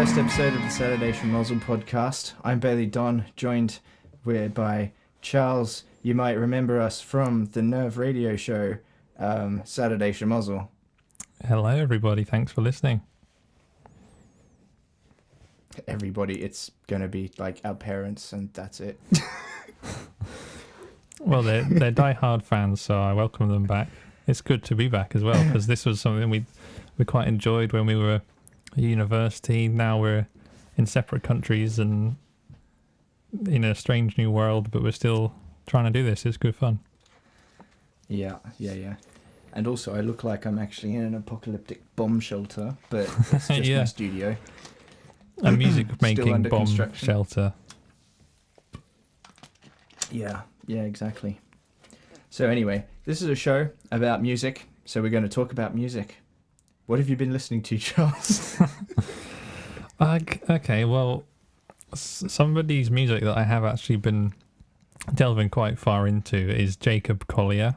first episode of the Saturday Shemozzle podcast. I'm Bailey Don, joined by Charles. You might remember us from the Nerve radio show, Saturday Shemozzle. Hello, everybody. Thanks for listening. Everybody, it's going to be like our parents, and that's it. Well, they're die-hard fans, so I welcome them back. It's good to be back as well, because this was something we quite enjoyed when we were at university. Now we're in separate countries and in a strange new world, but we're still trying to do this. It's good fun. Yeah. And also, I look like I'm actually in an apocalyptic bomb shelter, but it's just Yeah. my studio. A music-making bomb construction. shelter. Yeah, exactly. So anyway, this is a show about music, so we're going to talk about music. What have you been listening to, Charles? Okay, well, somebody's music that I have actually been delving quite far into is Jacob Collier.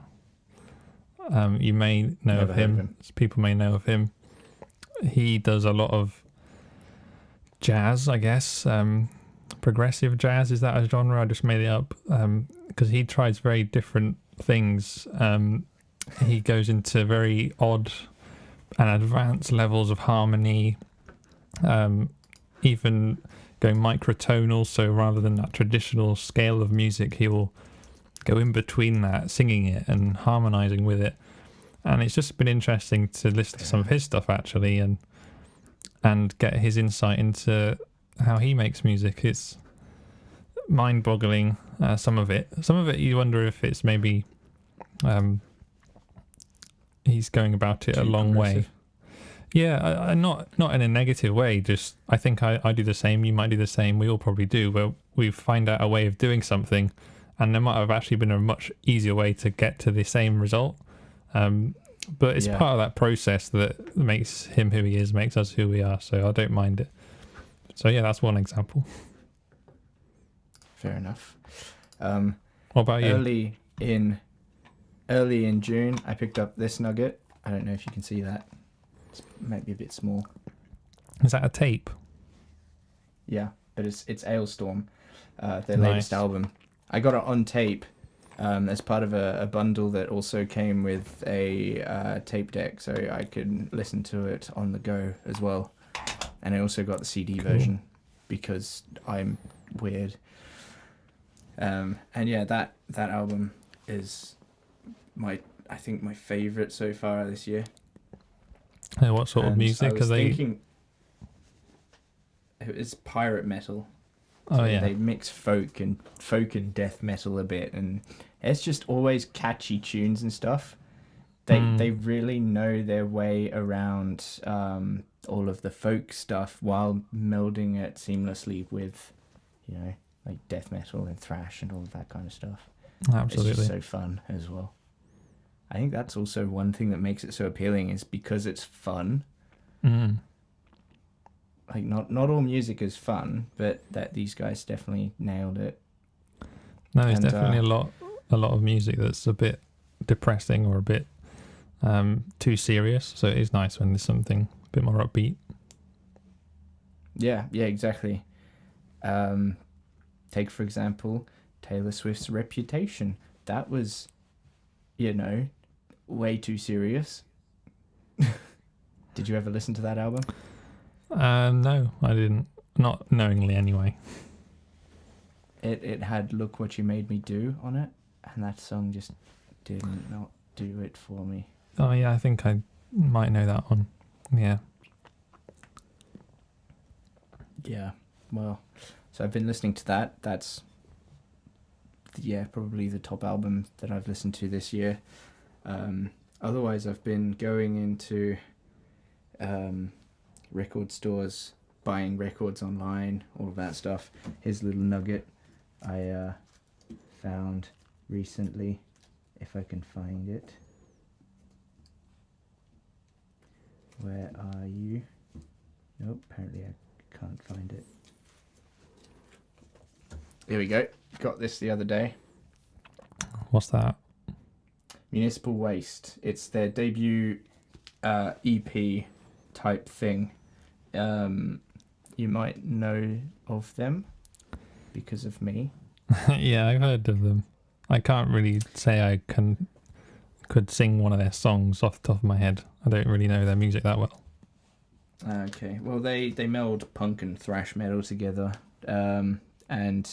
You may know Never of heard of him. him. People may know of him. He does a lot of jazz, I guess. Progressive jazz, is that a genre? I just made it up because he tries very different things. He goes into very odd and advanced levels of harmony, even going microtonal, so rather than that traditional scale of music, he will go in between that, singing it and harmonizing with it. And it's just been interesting to listen to some of his stuff actually, and get his insight into how he makes music. It's mind-boggling, some of it you wonder if it's maybe he's going about it a long way. Yeah, I not in a negative way, just I think I do the same, you might do the same, we all probably do, where we find out a way of doing something and there might have actually been a much easier way to get to the same result, but it's part of that process that makes him who he is, makes us who we are, so I don't mind it. So yeah, that's one example. Fair enough. What about you? Early in June, I picked up this nugget. I don't know if you can see that. It might be a bit small. Is that a tape? Yeah, but it's Ailstorm, their latest album. I got it on tape as part of a bundle that also came with a tape deck, so I could listen to it on the go as well. And I also got the CD version because I'm weird. And yeah, that album is I think my favorite so far this year. What sort of music are they? Thinking it's pirate metal. Oh So yeah, they mix folk and death metal a bit, and it's just always catchy tunes and stuff. They really know their way around all of the folk stuff while melding it seamlessly with, like death metal and thrash and all of that kind of stuff. Absolutely. It's just so fun as well. I think that's also one thing that makes it so appealing, is because it's fun. Like not all music is fun, but that these guys definitely nailed it. No, there's definitely a lot of music that's a bit depressing or a bit too serious. So it is nice when there's something a bit more upbeat. Yeah, exactly. Take for example Taylor Swift's Reputation. That was, way too serious. Did you ever listen to that album? No, I didn't. Not knowingly anyway. It had Look What You Made Me Do on it, and that song just did not do it for me. Oh yeah, I think I might know that one. Yeah. Yeah, well, so I've been listening to that. That's, probably the top album that I've listened to this year. Otherwise, I've been going into record stores, buying records online, all of that stuff. Here's a little nugget I found recently, if I can find it. Where are you? Nope, apparently I can't find it. Here we go. Got this the other day. What's that? Municipal Waste. It's their debut EP type thing. you might know of them because of me. Yeah, I've heard of them. I can't really say I could sing one of their songs off the top of my head. I don't really know their music that well. Okay, well they meld punk and thrash metal together, and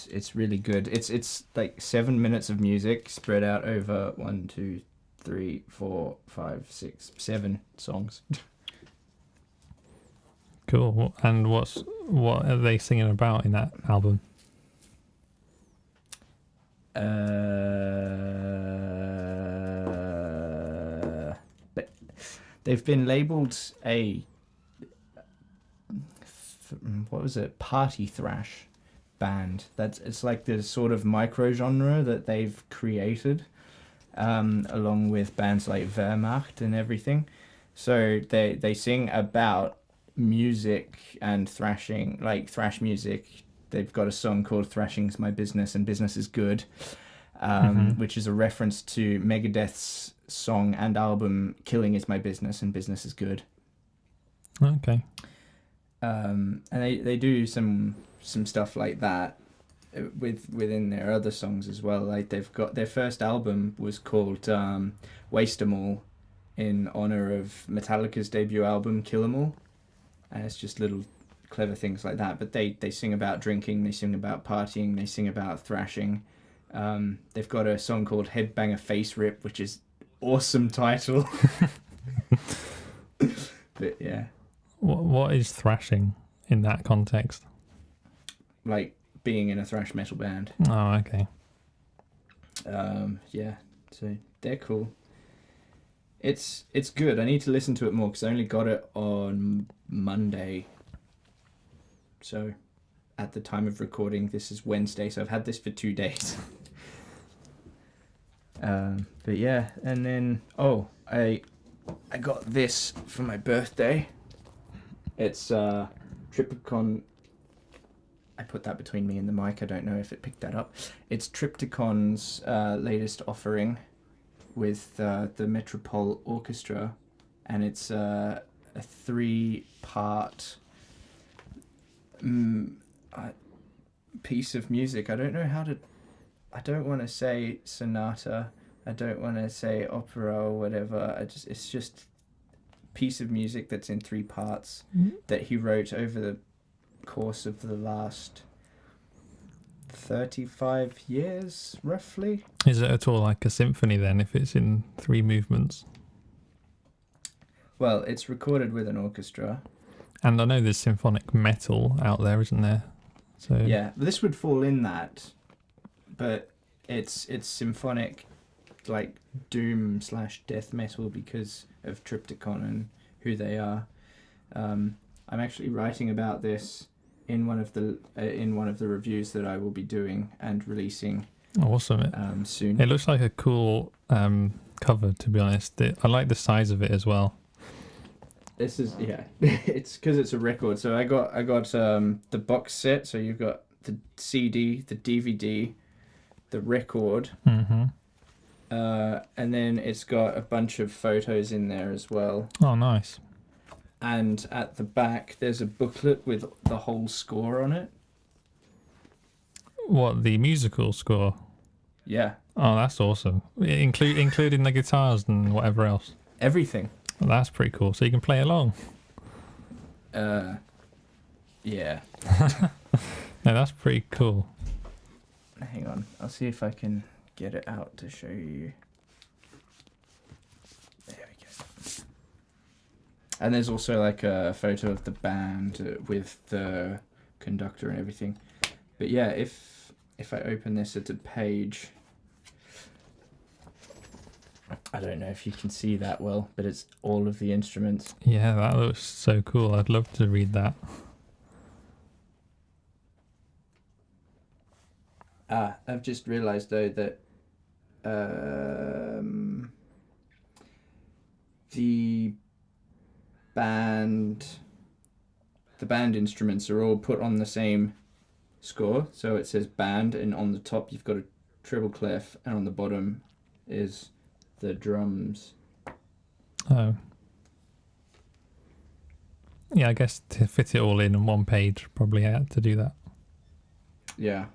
it's really good. It's like 7 minutes of music spread out over 1, 2, 3, 4, 5, 6, 7 songs. Cool. And what are they singing about in that album? They've been labelled what was it? Party thrash band. It's like the sort of micro genre that they've created, along with bands like Wehrmacht and everything. So they sing about music and thrashing, like thrash music. They've got a song called "Thrashing's My Business" and "Business is Good," which is a reference to Megadeth's song and album "Killing Is My Business" and "Business is Good." Okay. And they do some stuff like that within their other songs as well. Like they've got their first album was called "Waste 'Em All" in honor of Metallica's debut album "Kill 'Em All," and it's just little clever things like that. But they sing about drinking, they sing about partying, they sing about thrashing. They've got a song called "Headbanger Face Rip," which is awesome title. But yeah. What is thrashing in that context? Like being in a thrash metal band. Oh, okay. Yeah, so they're cool. It's good. I need to listen to it more because I only got it on Monday. So at the time of recording, this is Wednesday, so I've had this for 2 days. But yeah, and then I got this for my birthday. It's Triptychon. I put that between me and the mic. I don't know if it picked that up. It's Triptychon's latest offering with the Metropole Orchestra, and it's a 3-part piece of music. I don't know how to. I don't want to say sonata. I don't want to say opera or whatever. It's just piece of music that's in 3 parts that he wrote over the course of the last 35 years, roughly. Is it at all like a symphony then, if it's in 3 movements? Well, it's recorded with an orchestra. And I know there's symphonic metal out there, isn't there? So yeah, this would fall in that, but it's symphonic, like doom / death metal because of Triptychon and who they are. I'm actually writing about this in one of the reviews that I will be doing and releasing. Awesome! Soon. It looks like a cool cover, to be honest. I like the size of it as well. This is it's because it's a record. So I got the box set. So you've got the CD, the DVD, the record. Mm-hmm. And then it's got a bunch of photos in there as well. Oh, nice. And at the back, there's a booklet with the whole score on it. What, the musical score? Yeah. Oh, that's awesome. Including the guitars and whatever else. Everything. Well, that's pretty cool. So you can play along. Yeah. No, that's pretty cool. Hang on. I'll see if I can get it out to show you. There we go. And there's also like a photo of the band with the conductor and everything. But yeah, if I open this at a page, I don't know if you can see that well, but it's all of the instruments. Yeah, that looks so cool. I'd love to read that. I've just realised though that the band instruments are all put on the same score. So it says band, and on the top you've got a treble clef, and on the bottom is the drums. Oh. yeah, I guess to fit it all in one page, probably I had to do that. Yeah.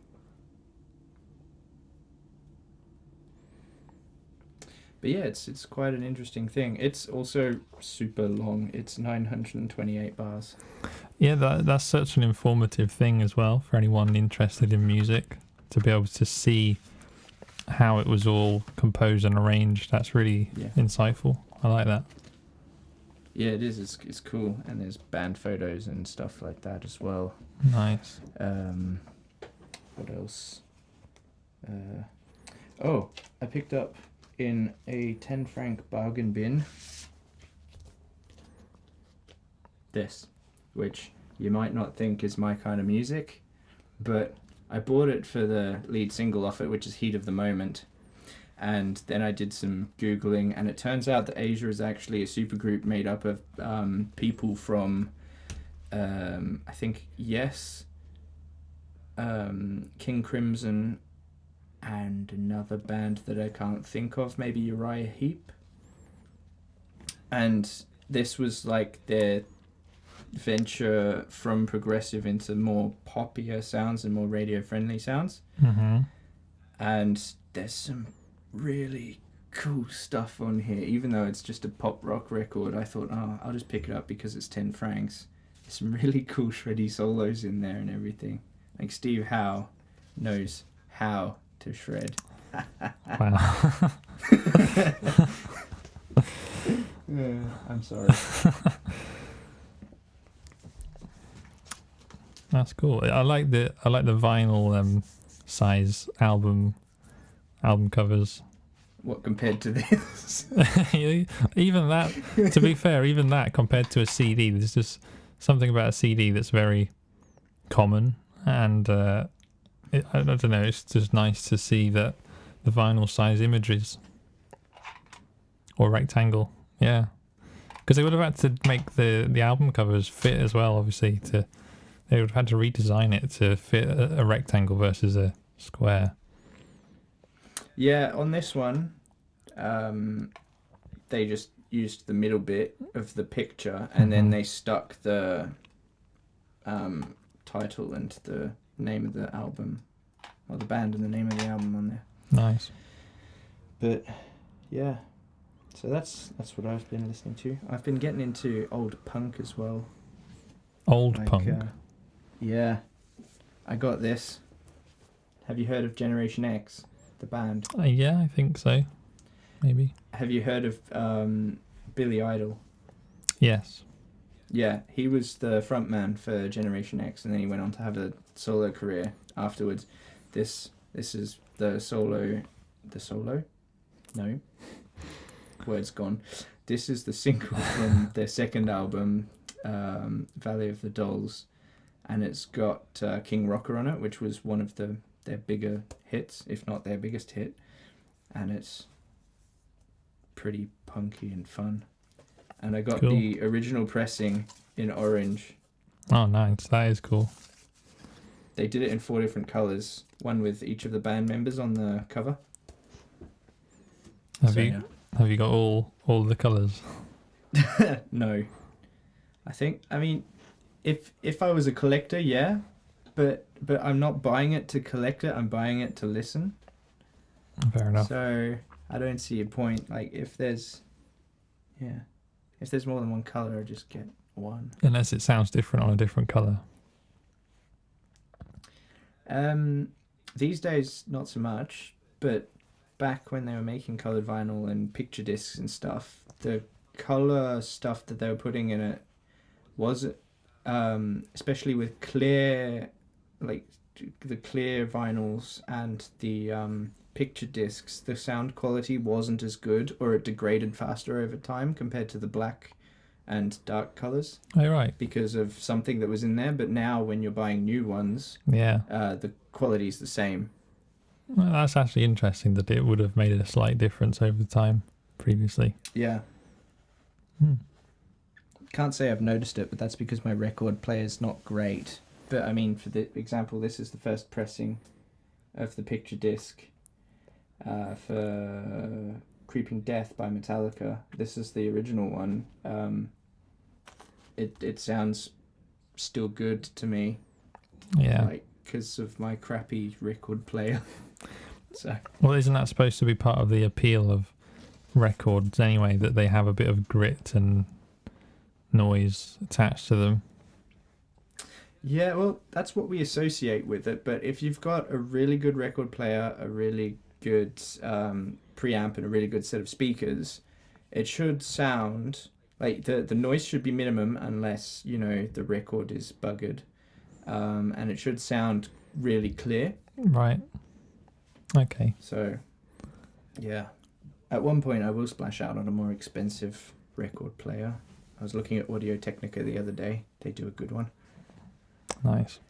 But yeah, it's quite an interesting thing. It's also super long. It's 928 bars. Yeah, that's such an informative thing as well for anyone interested in music, to be able to see how it was all composed and arranged. That's really insightful. I like that. Yeah, it is. It's cool, and there's band photos and stuff like that as well. Nice. What else? Oh, I picked up in a 10 franc bargain bin this, which you might not think is my kind of music, but I bought it for the lead single off it, which is Heat of the Moment. And then I did some Googling, and it turns out that Asia is actually a supergroup made up of people from, I think, Yes, King Crimson, and another band that I can't think of, maybe Uriah Heep. And this was like their venture from progressive into more poppier sounds and more radio-friendly sounds. Mm-hmm. And there's some really cool stuff on here. Even though it's just a pop rock record, I thought, I'll just pick it up because it's 10 francs. There's some really cool shreddy solos in there and everything. Like Steve Howe knows how to shred. Wow. I'm sorry. That's cool. I like the vinyl size album covers. What compared to this? Even that, to be fair, even that compared to a CD, there's just something about a CD that's very common, and I don't know, it's just nice to see that the vinyl size images or rectangle, yeah, because they would have had to make the album covers fit as well. Obviously, they would have had to redesign it to fit a rectangle versus a square. Yeah, on this one, they just used the middle bit of the picture, and then they stuck the title and the name of the album, or the band and the name of the album on there. Nice. But yeah, so that's what I've been listening to. I've been getting into old punk as well. Old punk? Yeah. I got this. Have you heard of Generation X, the band? Yeah, I think so. Maybe. Have you heard of Billy Idol? Yes. Yeah, he was the frontman for Generation X, and then he went on to have a solo career afterwards. This is the solo... The solo? No. Word's gone. This is the single from their second album, Valley of the Dolls, and it's got King Rocker on it, which was one of their bigger hits, if not their biggest hit, and it's pretty punky and fun. And I got the original pressing in orange. Oh, nice. That is cool. They did it in 4 different colours, one with each of the band members on the cover. Have you got all the colours? No. I mean, if I was a collector, yeah, but I'm not buying it to collect it, I'm buying it to listen. Fair enough. So I don't see a point. Like if there's more than one colour, I just get one. Unless it sounds different on a different colour. These days not so much, but back when they were making coloured vinyl and picture discs and stuff, the colour stuff that they were putting in it was, especially with clear, like the clear vinyls and the picture discs, the sound quality wasn't as good, or it degraded faster over time compared to the black and dark colours. Oh, right. Because of something that was in there, but now when you're buying new ones, the quality's the same. Well, that's actually interesting that it would have made a slight difference over time previously. Yeah. Can't say I've noticed it, but that's because my record player's not great. But I mean, for the example, this is the first pressing of the picture disc for Creeping Death by Metallica. This is the original one. it sounds still good to me. Yeah. Like, because of my crappy record player. So. Well, isn't that supposed to be part of the appeal of records anyway, that they have a bit of grit and noise attached to them? Yeah, well, that's what we associate with it. But if you've got a really good record player, a really good preamp, and a really good set of speakers, it should sound like the noise should be minimum unless, the record is buggered. And it should sound really clear. Right. Okay. So, yeah. At one point, I will splash out on a more expensive record player. I was looking at Audio Technica the other day. They do a good one. Nice.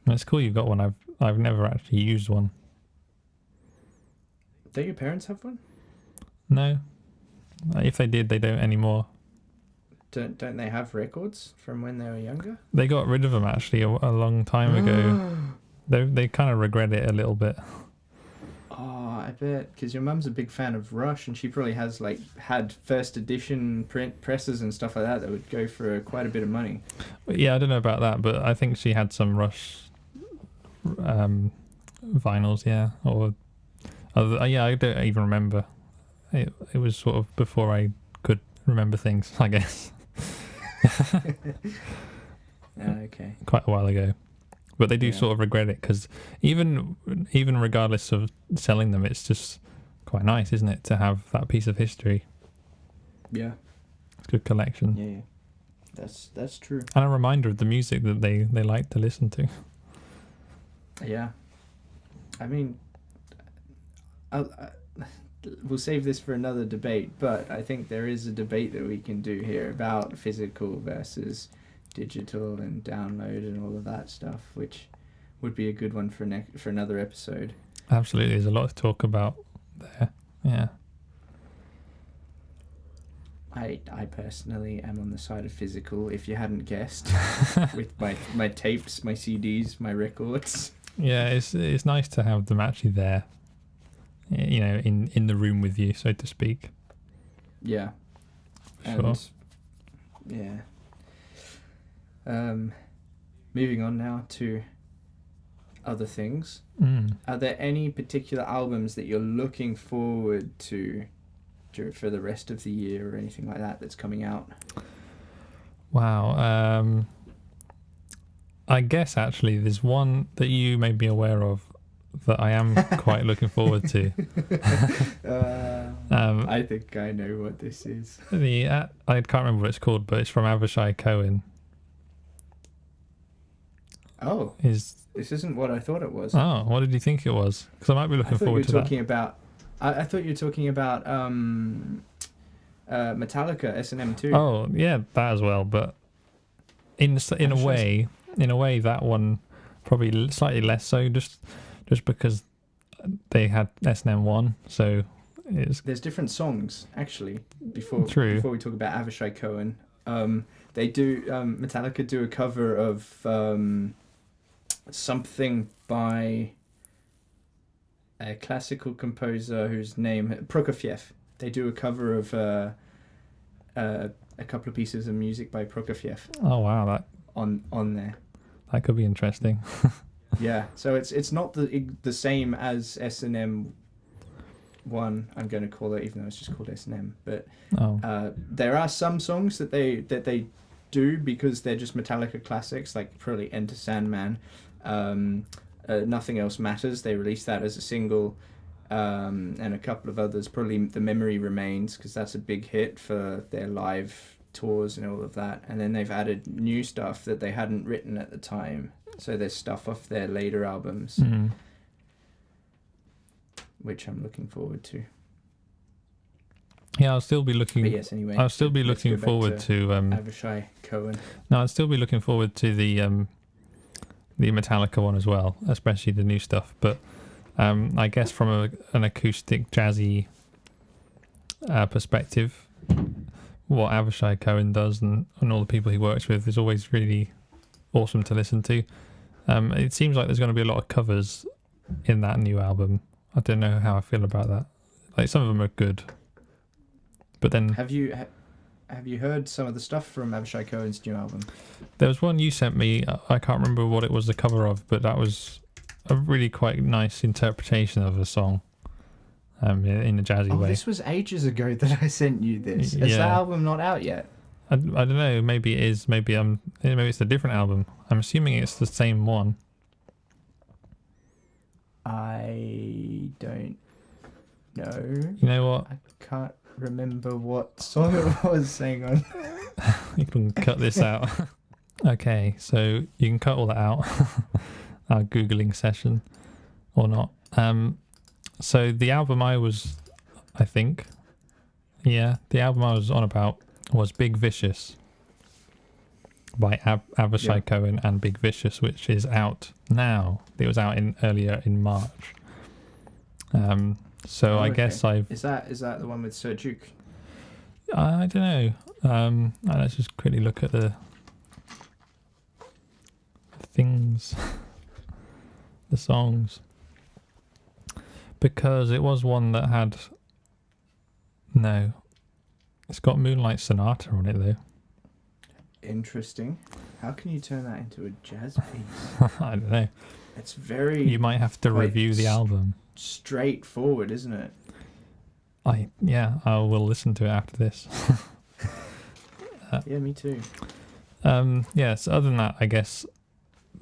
It's cool you've got one. I've never actually used one. Don't your parents have one? No. If they did, they don't anymore. Don't they have records from when they were younger? They got rid of them actually a long time ago. They kind of regret it a little bit. Oh, I bet, because your mum's a big fan of Rush, and she probably has had first edition print presses and stuff like that would go for quite a bit of money. Yeah, I don't know about that, but I think she had some Rush vinyls, yeah, or yeah, I don't even remember. It was sort of before I could remember things, I guess. Okay. Quite a while ago. But they do sort of regret it, because even regardless of selling them, it's just quite nice, isn't it, to have that piece of history? Yeah. It's a good collection. Yeah. That's true. And a reminder of the music that they like to listen to. Yeah. I mean, we'll save this for another debate, but I think there is a debate that we can do here about physical versus digital and download and all of that stuff, which would be a good one for another episode. Absolutely, there's a lot to talk about there. Yeah. I personally am on the side of physical, if you hadn't guessed, with my tapes, my CDs, my records. Yeah, it's nice to have them actually there, in the room with you, so to speak. Yeah. Sure. And, yeah. Moving on now to other things. Are there any particular albums that you're looking forward to for the rest of the year or anything like that that's coming out? Wow. I guess actually there's one that you may be aware of that I am quite looking forward to. I think I know what this is. I can't remember what it's called, but it's from Avishai Cohen. Oh, this isn't what I thought it was. Oh, what did you think it was? Because I might be looking forward to that. I thought you were talking about Metallica S&M 2. Oh, yeah, that as well. But in a way, that one probably slightly less so, just because they had S&M 1. So there's different songs actually. Before we talk about Avishai Cohen, they do Metallica do a cover of something by a classical composer whose name Prokofiev. They do a cover of a couple of pieces of music by Prokofiev. Oh wow, that on there. That could be interesting. Yeah, so it's not the same as S&M 1. I'm going to call it, even though it's just called S&M. But there are some songs that they do because they're just Metallica classics, like probably Enter Sandman. Nothing Else Matters, they released that as a single, and a couple of others, probably The Memory Remains, because that's a big hit for their live tours and all of that. And then they've added new stuff that they hadn't written at the time, so there's stuff off their later albums, which I'm looking forward to. Yeah, I'll still be looking. But yes, anyway, I'll still be looking forward to Avishai Cohen. No, I'll still be looking forward to the Metallica one as well, especially the new stuff. But I guess from an acoustic jazzy perspective, what Avishai Cohen does and all the people he works with is always really awesome to listen to. It seems like there's going to be a lot of covers in that new album. I don't know how I feel about that. Like, some of them are good, but then have you heard some of the stuff from Avishai Cohen's new album? There was one you sent me. I can't remember what it was the cover of, but that was a really quite nice interpretation of a song. In a jazzy way. This was ages ago that I sent you this. Is that album not out yet? I don't know. Maybe it is. Maybe it's a different album. I'm assuming it's the same one. I don't know. You know what? I can't remember what song it was. Hang on. You can cut this out. Okay, so you can cut all that out. Our Googling session, or not. So the album the album I was on about was Big Vicious by Avishai Cohen and Big Vicious, which is out now. It was out earlier in March. So I guess Is that the one with Sir Duke? I don't know. Let's just quickly look at the things, the songs. Because it was one that had... No. It's got Moonlight Sonata on it, though. Interesting. How can you turn that into a jazz piece? I don't know. It's very... You might have to review the album. Straightforward, isn't it? I will listen to it after this. Yeah, me too. So other than that, I guess,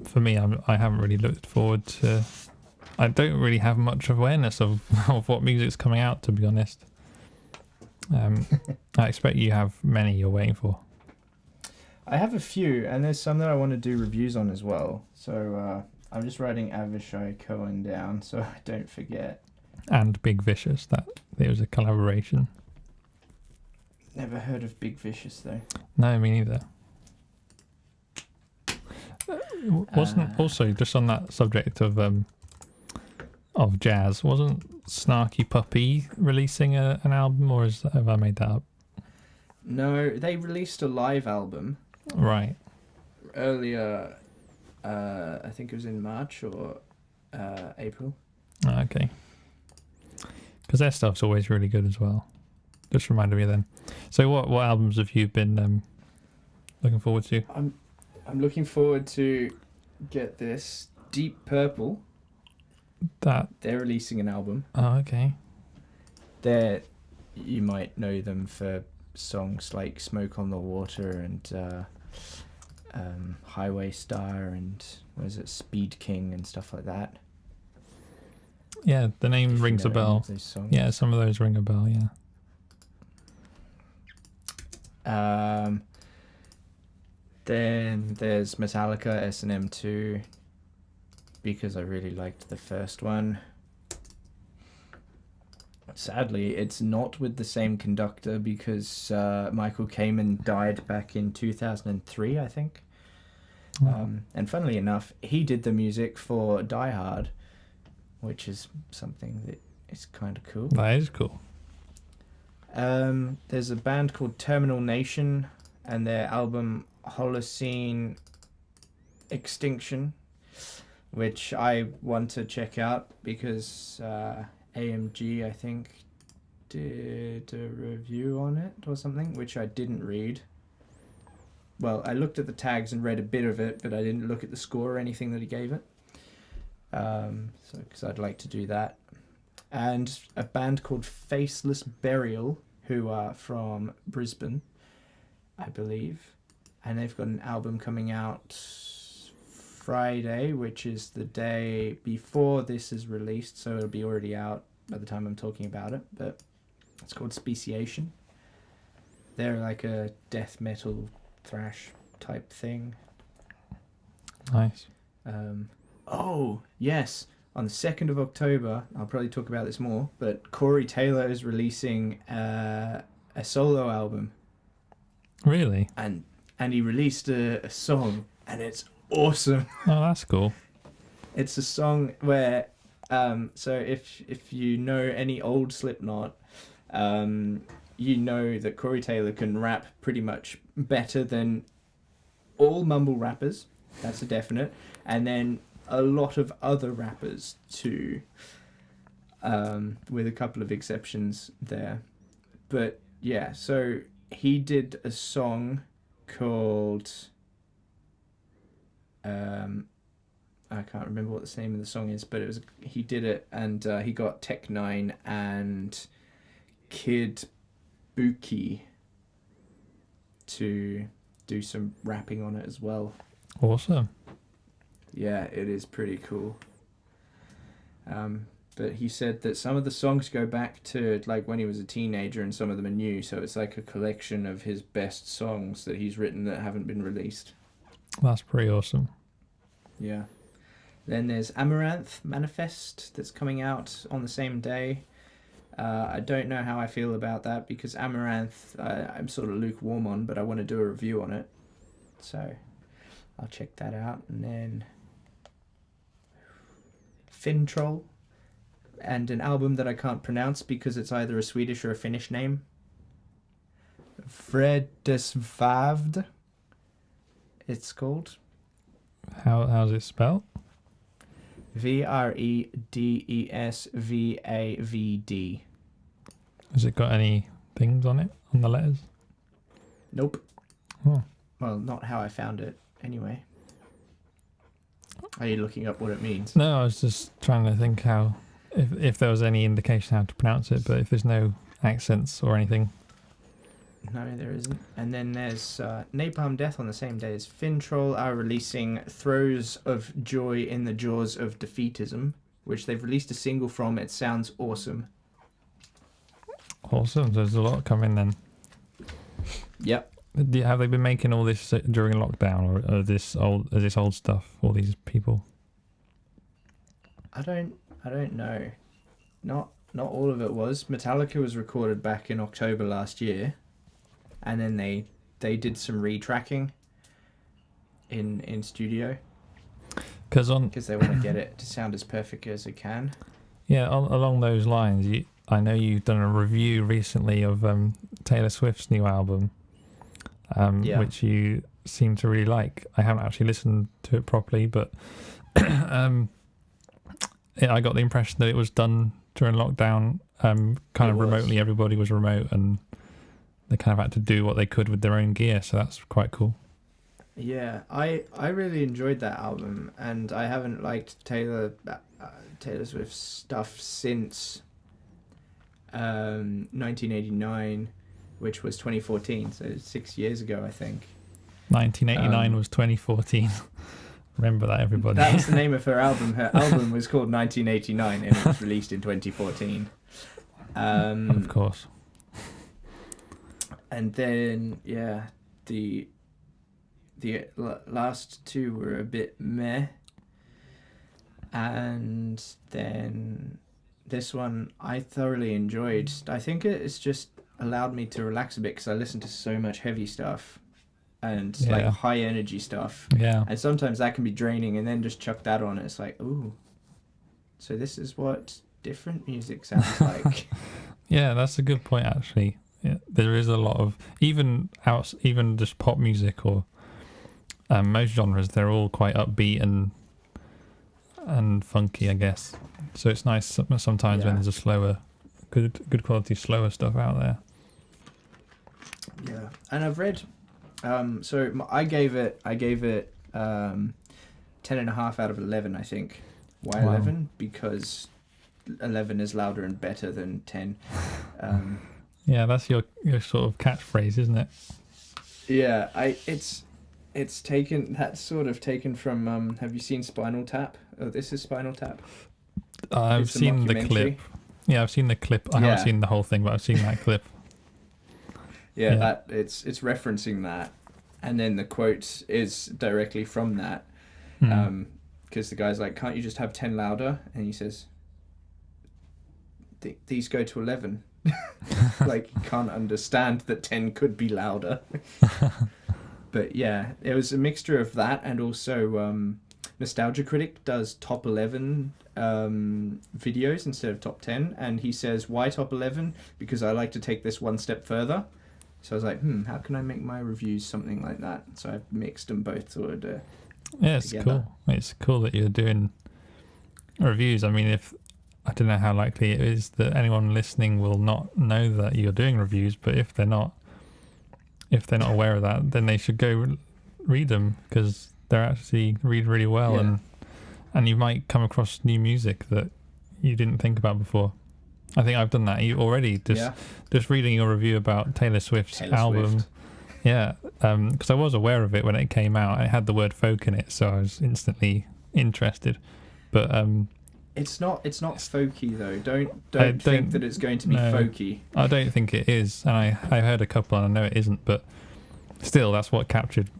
for me, I haven't really looked forward to... I don't really have much awareness of what music's coming out, to be honest. I expect you have many you're waiting for. I have a few, and there's some that I want to do reviews on as well. So I'm just writing Avishai Cohen down so I don't forget. And Big Vicious, that there was a collaboration. Never heard of Big Vicious though. No, me neither. Wasn't also just on that subject of jazz, wasn't Snarky Puppy releasing an album, or have I made that up? No, they released a live album. Right. Earlier, I think it was in March or April. Okay. Because their stuff's always really good as well. Just reminded me of them. So what albums have you been looking forward to? I'm looking forward to get this Deep Purple. They're releasing an album. Oh, okay. You might know them for songs like Smoke on the Water and Highway Star and Speed King and stuff like that. Yeah, the name rings a bell. Yeah, some of those ring a bell, yeah. Then there's Metallica S&M 2 because I really liked the first one. Sadly, it's not with the same conductor because Michael Kamen died back in 2003, I think. And funnily enough, he did the music for Die Hard, which is something that is kind of cool. That is cool. There's a band called Terminal Nation and their album Holocene Extinction, which I want to check out because AMG, I think, did a review on it or something, which I didn't read. Well, I looked at the tags and read a bit of it, but I didn't look at the score or anything that he gave it. Because I'd like to do that. And a band called Faceless Burial, who are from Brisbane, I believe. And they've got an album coming out Friday, which is the day before this is released, so it'll be already out by the time I'm talking about it. But it's called Speciation. They're like a death metal thrash type thing. Nice. Oh, yes. On the 2nd of October, I'll probably talk about this more, but Corey Taylor is releasing a solo album. Really? And he released a song, and it's awesome. Oh, that's cool. It's a song where, so if you know any old Slipknot, you know that Corey Taylor can rap pretty much better than all mumble rappers. That's a definite. And then a lot of other rappers too, with a couple of exceptions there. But yeah, so he did a song called I can't remember what the name of the song is, but he did it, and he got Tech9 and Kid Buki to do some rapping on it as well. Awesome. Yeah, it is pretty cool. But he said that some of the songs go back to like when he was a teenager, and some of them are new, so it's like a collection of his best songs that he's written that haven't been released. That's pretty awesome. Yeah. Then there's Amaranth Manifest that's coming out on the same day. I don't know how I feel about that, because Amaranth I'm sort of lukewarm on, but I want to do a review on it. So I'll check that out. And then Fintroll, and an album that I can't pronounce because it's either a Swedish or a Finnish name. Vredesvavd, it's called. How's it spelled? Vredesvavd. Has it got any things on it, on the letters? Nope. Oh. Well, not how I found it, anyway. Are you looking up what it means? No, I was just trying to think how, if there was any indication how to pronounce it, but if there's no accents or anything. No, there isn't. And then there's Napalm Death on the same day as Fintroll are releasing Throes of Joy in the Jaws of Defeatism, which they've released a single from. It sounds awesome. Awesome. There's a lot coming then. Yep. Have they been making all this during lockdown, or is this old stuff? All these people. I don't know. Not all of it was. Metallica was recorded back in October last year, and then they did some retracking in studio because they want to get it to sound as perfect as it can. Yeah, along those lines, I know you've done a review recently of Taylor Swift's new album. Which you seem to really like. I haven't actually listened to it properly, but I got the impression that it was done during lockdown, kind of remotely. Everybody was remote, and they kind of had to do what they could with their own gear, so that's quite cool. Yeah, I really enjoyed that album, and I haven't liked Taylor Swift's stuff since 1989. Which was 2014, so 6 years ago, I think. 1989 was 2014. Remember that, everybody. That was the name of her album. Her album was called 1989, and it was released in 2014. Of course. And then, yeah, the last two were a bit meh. And then this one I thoroughly enjoyed. I think it's just allowed me to relax a bit, because I listen to so much heavy stuff and like high energy stuff. Yeah. And sometimes that can be draining, and then just chuck that on, and it's like, ooh, so this is what different music sounds like. Yeah, that's a good point, actually. Yeah, there is a lot of, even just pop music or most genres, they're all quite upbeat and funky, I guess. So it's nice sometimes when there's a slower, good quality slower stuff out there. Yeah, and I've read, so I gave it 10.5 out of 11, I think. Why 11? Wow. Because 11 is louder and better than 10. Yeah, that's your sort of catchphrase, isn't it? Yeah, it's taken, that's sort of taken from, have you seen Spinal Tap? Oh, this is Spinal Tap. I've seen the clip. Yeah, I've seen the clip. I haven't seen the whole thing, but I've seen that clip. Yeah, that it's referencing that, and then the quote is directly from that, because the guy's like, "Can't you just have 10 louder?" And he says, "These go to 11." Like, you can't understand that 10 could be louder. But yeah, it was a mixture of that, and also Nostalgia Critic does top 11 videos instead of top 10, and he says, why top 11? Because I like to take this one step further. So I was like, how can I make my reviews something like that? So I've mixed them both together. Yeah, it's cool. It's cool that you're doing reviews. I mean, I don't know how likely it is that anyone listening will not know that you're doing reviews, but if they're not, if they're not aware of that, then they should go read them, because they're actually read really well, and you might come across new music that you didn't think about before. I think I've done that already, just reading your review about Taylor Swift's album. Yeah, because I was aware of it when it came out. It had the word folk in it, so I was instantly interested. But it's not folky though. Don't think that it's going to be folky. I don't think it is, and I heard a couple, and I know it isn't, but still, that's what captured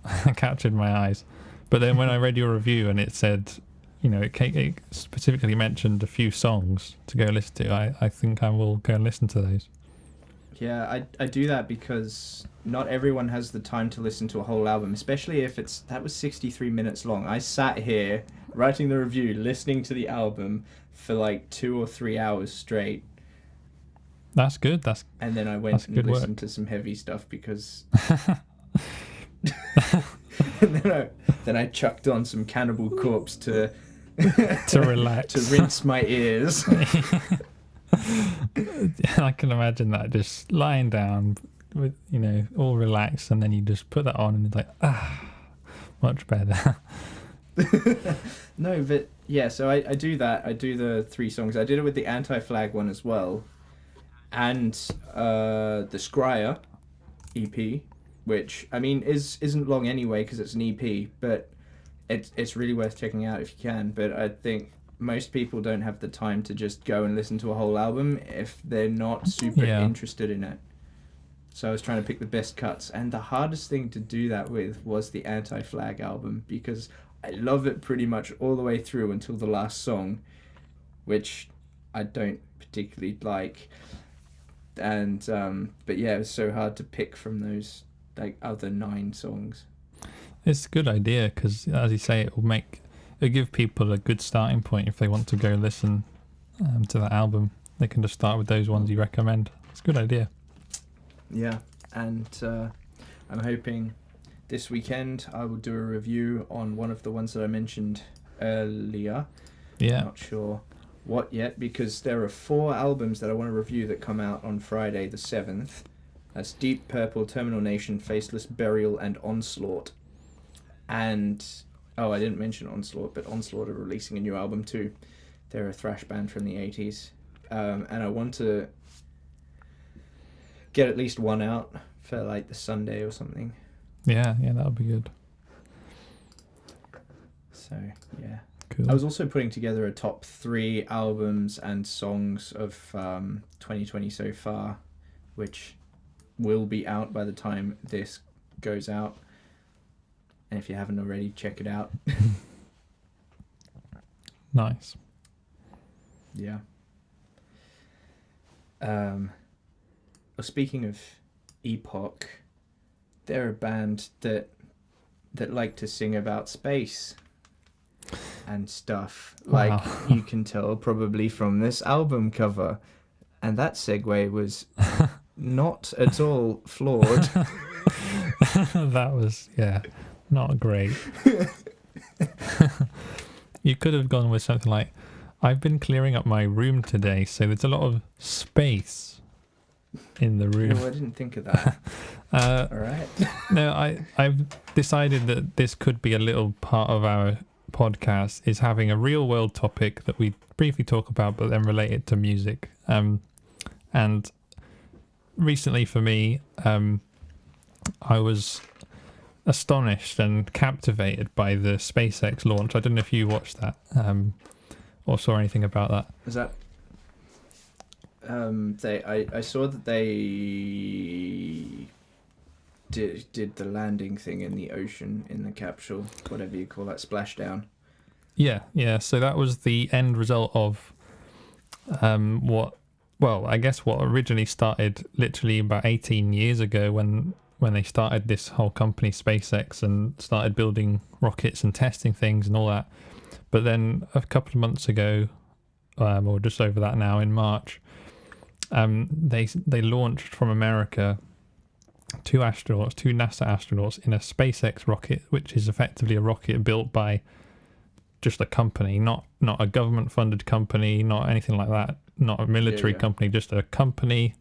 my eyes. But then when I read your review and it said, it specifically mentioned a few songs to go listen to, I think I will go and listen to those. Yeah, I do that because not everyone has the time to listen to a whole album, especially if that was 63 minutes long. I sat here writing the review, listening to the album for like 2 or 3 hours straight. That's good. And then I went and listened to some heavy stuff because... and then I chucked on some Cannibal Corpse to relax, to rinse my ears. I can imagine that, just lying down with all relaxed, and then you just put that on and it's like much better. No, but yeah, so I do that. I do the 3 songs. I did it with the Anti-Flag one as well, and the Scryer EP, which I mean isn't long anyway because it's an EP, but it's really worth checking out if you can. But I think most people don't have the time to just go and listen to a whole album if they're not super interested in it. So I was trying to pick the best cuts, and the hardest thing to do that with was the Anti-Flag album, because I love it pretty much all the way through until the last song, which I don't particularly like. And but yeah, it was so hard to pick from those other 9 songs. It's a good idea because, as you say, it'll give people a good starting point if they want to go listen to that album. They can just start with those ones you recommend. It's a good idea. Yeah, and I'm hoping this weekend I will do a review on one of the ones that I mentioned earlier. Yeah. I'm not sure what yet, because there are 4 albums that I want to review that come out on Friday the 7th. That's Deep Purple, Terminal Nation, Faceless Burial, and Onslaught. And I didn't mention Onslaught, but Onslaught are releasing a new album too. They're a thrash band from the 80s. And I want to get at least one out for the Sunday or something. Yeah, that would be good. So, yeah. Cool. I was also putting together a top 3 albums and songs of 2020 so far, which will be out by the time this goes out. And if you haven't already, check it out. Nice. Yeah. Speaking of Epoch, they're a band that like to sing about space and stuff. Wow. You can tell probably from this album cover. And that segue was not at all flawed. That was, not great. You could have gone with something like, I've been clearing up my room today, so there's a lot of space in the room. No, I didn't think of that. All right. No, I've decided that this could be a little part of our podcast, is having a real world topic that we briefly talk about, but then relate it to music. And recently for me, I was astonished and captivated by the SpaceX launch. I don't know if you watched that or saw anything about that. Is that I saw that they did the landing thing in the ocean in the capsule, whatever you call that, splashdown. Yeah. So that was the end result of what originally started literally about 18 years ago when they started this whole company, SpaceX, and started building rockets and testing things and all that. But then a couple of months ago, or just over that now, in March, they launched from America 2 NASA astronauts in a SpaceX rocket, which is effectively a rocket built by just a company, not a government-funded company, not anything like that, not a military company, just a company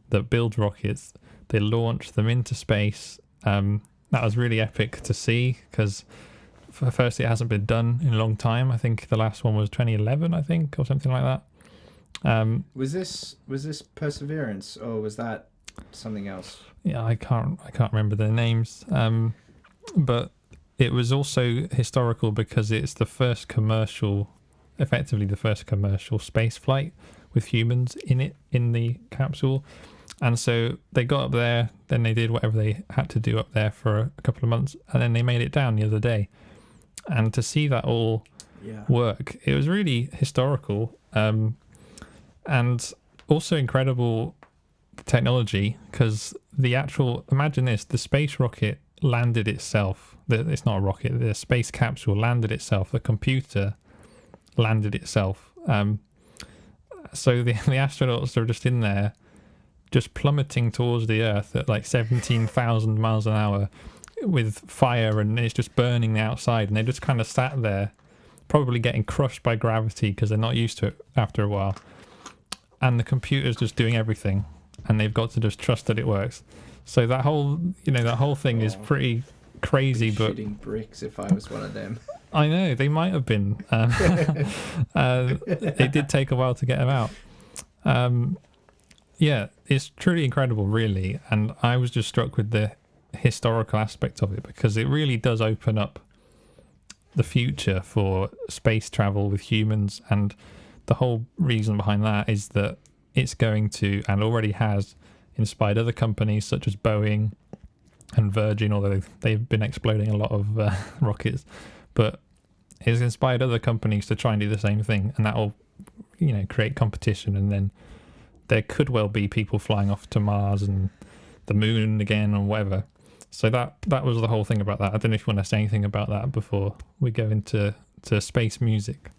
that builds rockets. They launched them into space. That was really epic to see because, first, it hasn't been done in a long time. I think the last one was 2011, I think, or something like that. Was this Perseverance, or was that something else? Yeah, I can't remember their names. But it was also historical because it's effectively the first commercial space flight with humans in the capsule. And so they got up there, then they did whatever they had to do up there for a couple of months, and then they made it down the other day. And to see that all work, it was really historical, and also incredible technology, because imagine this, the space rocket landed itself. It's not a rocket, the space capsule landed itself, the computer landed itself. So the astronauts are just in there, just plummeting towards the Earth at like 17,000 miles an hour with fire, and it's just burning the outside, and they just kind of sat there, probably getting crushed by gravity because they're not used to it after a while. And the computer's just doing everything, and they've got to just trust that it works. So that whole thing is pretty crazy. But shooting bricks if I was one of them. I know, they might have been. It did take a while to get them out. Yeah, it's truly incredible, really. And I was just struck with the historical aspect of it, because it really does open up the future for space travel with humans. And the whole reason behind that is that it's going to, and already has, inspired other companies such as Boeing and Virgin, although they've been exploding a lot of rockets. But it's inspired other companies to try and do the same thing, and that will, create competition, and then there could well be people flying off to Mars and the moon again or whatever. So that was the whole thing about that. I don't know if you want to say anything about that before we go into space music.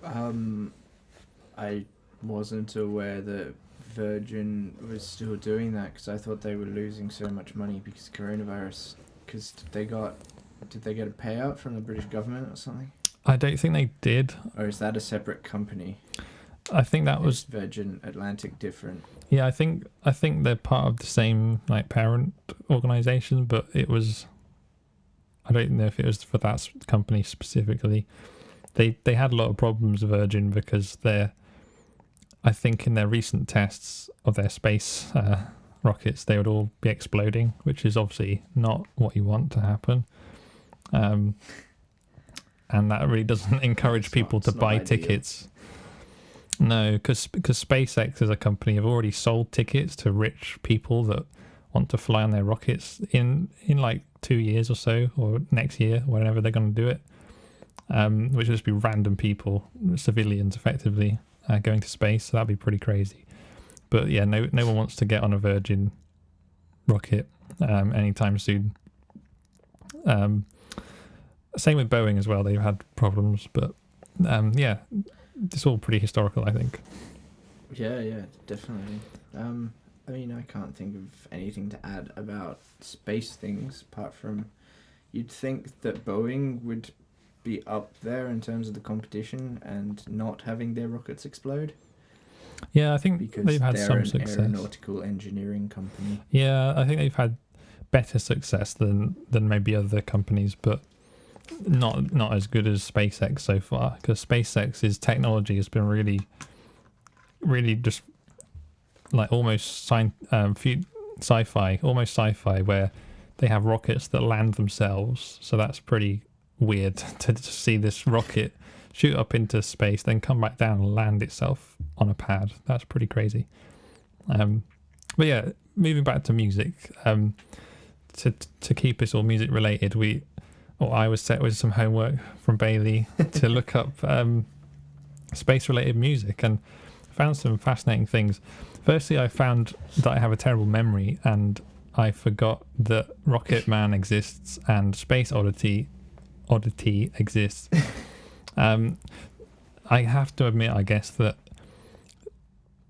I wasn't aware that Virgin was still doing that, because I thought they were losing so much money because of coronavirus. Because did they get a payout from the British government or something? I don't think they did. Or is that a separate company? I think that was Virgin Atlantic different. Yeah, I think they're part of the same parent organization, but it was, I don't know if it was for that company specifically. They had a lot of problems, Virgin, because I think in their recent tests of their space rockets, they would all be exploding, which is obviously not what you want to happen. And that really doesn't encourage people to buy tickets. No, because SpaceX as a company have already sold tickets to rich people that want to fly on their rockets in like 2 years or so, or next year, whenever they're going to do it. Which will just be random people, civilians effectively, going to space. So that'd be pretty crazy. But yeah, no one wants to get on a Virgin rocket anytime soon. Same with Boeing as well. They've had problems, but yeah, it's all pretty historical, I think. Yeah, definitely. I mean, I can't think of anything to add about space things apart from you'd think that Boeing would be up there in terms of the competition and not having their rockets explode. Yeah, I think because they've had some an success. Aeronautical engineering company. Yeah, I think they've had better success than maybe other companies, but not as good as SpaceX so far, because SpaceX's technology has been really, really just like almost sci-fi, where they have rockets that land themselves. So that's pretty weird to see this rocket shoot up into space, then come back down and land itself on a pad. That's pretty crazy. But yeah, moving back to music, to keep this all music related, I was set with some homework from Bailey to look up space related music, and found some fascinating things. Firstly, I found that I have a terrible memory, and I forgot that Rocket Man exists and Space Oddity exists. I have to admit, I guess, that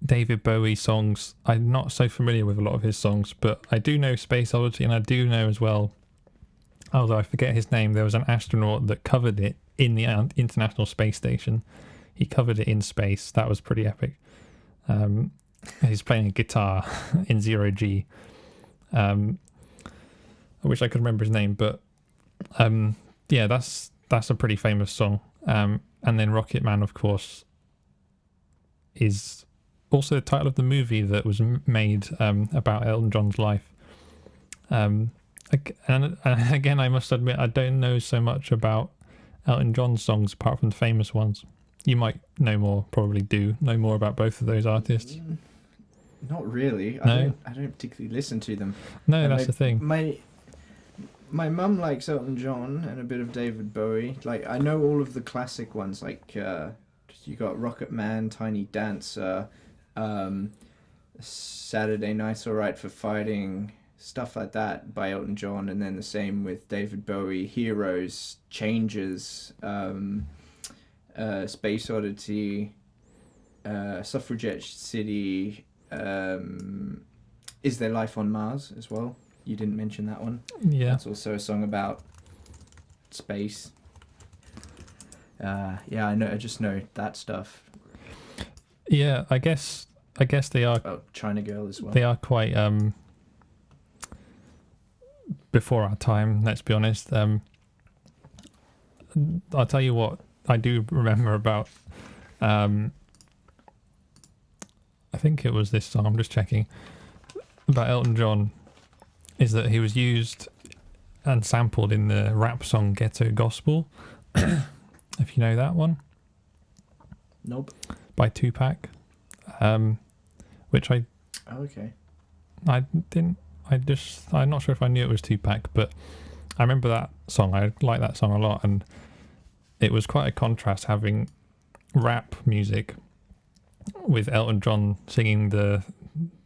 David Bowie songs, I'm not so familiar with a lot of his songs, but I do know Space Oddity, and I do know as well, although I forget his name, there was an astronaut that covered it in the International Space Station. He covered it in space. That was pretty epic. He's playing a guitar in 0G. I wish I could remember his name, but yeah, that's a pretty famous song. And then Rocket Man, of course, is also the title of the movie that was made about Elton John's life. And again, I must admit, I don't know so much about Elton John's songs apart from the famous ones. You might know more, probably do know more about both of those artists. Not really. No? I don't particularly listen to them. No, that's the thing. My mum likes Elton John and a bit of David Bowie. Like, I know all of the classic ones, like you got Rocket Man, Tiny Dancer, Saturday Night's Alright for Fighting, stuff like that by Elton John, and then the same with David Bowie, Heroes, Changes, Space Oddity, Suffragette City, Is There Life on Mars as well? You didn't mention that one. Yeah. That's also a song about space. Yeah, I know. I just know that stuff. Yeah, I guess they are. Oh, China Girl as well. They are quite before our time. Let's be honest. I'll tell you what I do remember about. I think it was this song. I'm just checking about Elton John. Is that he was used and sampled in the rap song Ghetto Gospel, if you know that one. Nope. By Tupac, which Oh, okay. I'm not sure if I knew it was Tupac, but I remember that song. I like that song a lot, and it was quite a contrast having rap music with Elton John singing the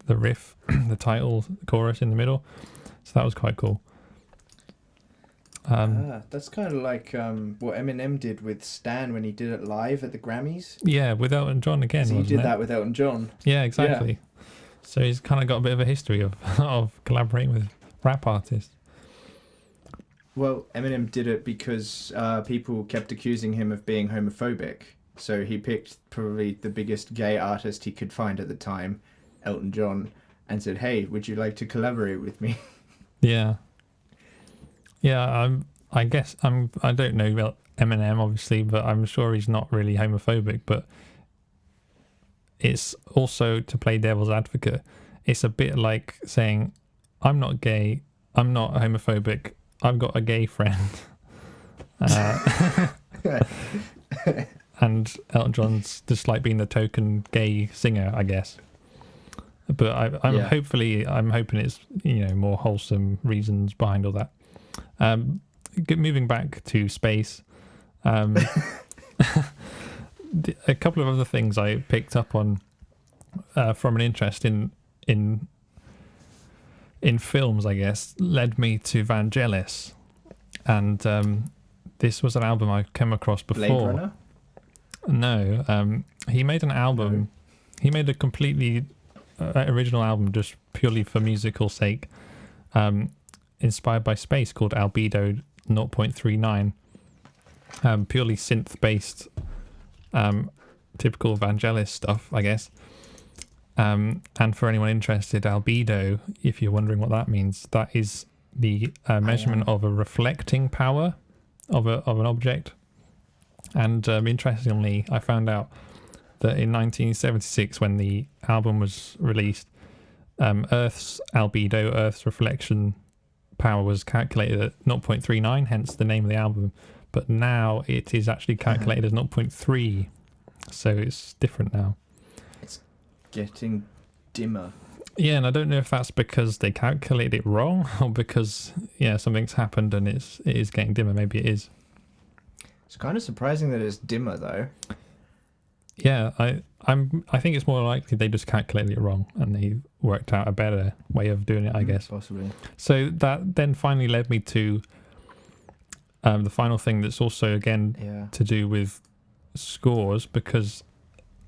riff, the title chorus in the middle. So that was quite cool. That's kind of like what Eminem did with Stan when he did it live at the Grammys. Yeah, with Elton John again. So he wasn't did it? that with Elton John. Yeah, exactly. Yeah. So he's kind of got a bit of a history of collaborating with rap artists. Well, Eminem did it because people kept accusing him of being homophobic. So he picked probably the biggest gay artist he could find at the time, Elton John, and said, "Hey, would you like to collaborate with me?" Yeah. Yeah, I guess I don't know about Eminem, obviously, but I'm sure he's not really homophobic. But it's also, to play devil's advocate, it's a bit like saying, I'm not gay, I'm not homophobic, I've got a gay friend. And Elton John's just like being the token gay singer, I guess. But I'm hoping it's, more wholesome reasons behind all that. Moving back to space, a couple of other things I picked up on from an interest in films, I guess, led me to Vangelis, and this was an album I came across before. Blade Runner? No, he made an album. No. He made a completely original album just purely for musical sake, inspired by space, called Albedo 0.39, purely synth based, typical Vangelis stuff, I guess. And for anyone interested, albedo, if you're wondering what that means, that is the measurement of a reflecting power of an object. And interestingly, I found out that in 1976, when the album was released, Earth's albedo, Earth's reflection power, was calculated at 0.39, hence the name of the album. But now it is actually calculated as 0.3, so it's different now. It's getting dimmer. Yeah, and I don't know if that's because they calculated it wrong or because something's happened and it is getting dimmer. Maybe it is. It's kind of surprising that it's dimmer, though. Yeah, I think it's more likely they just calculated it wrong and they worked out a better way of doing it, I guess. Possibly. So that then finally led me to the final thing that's also, again, to do with scores, because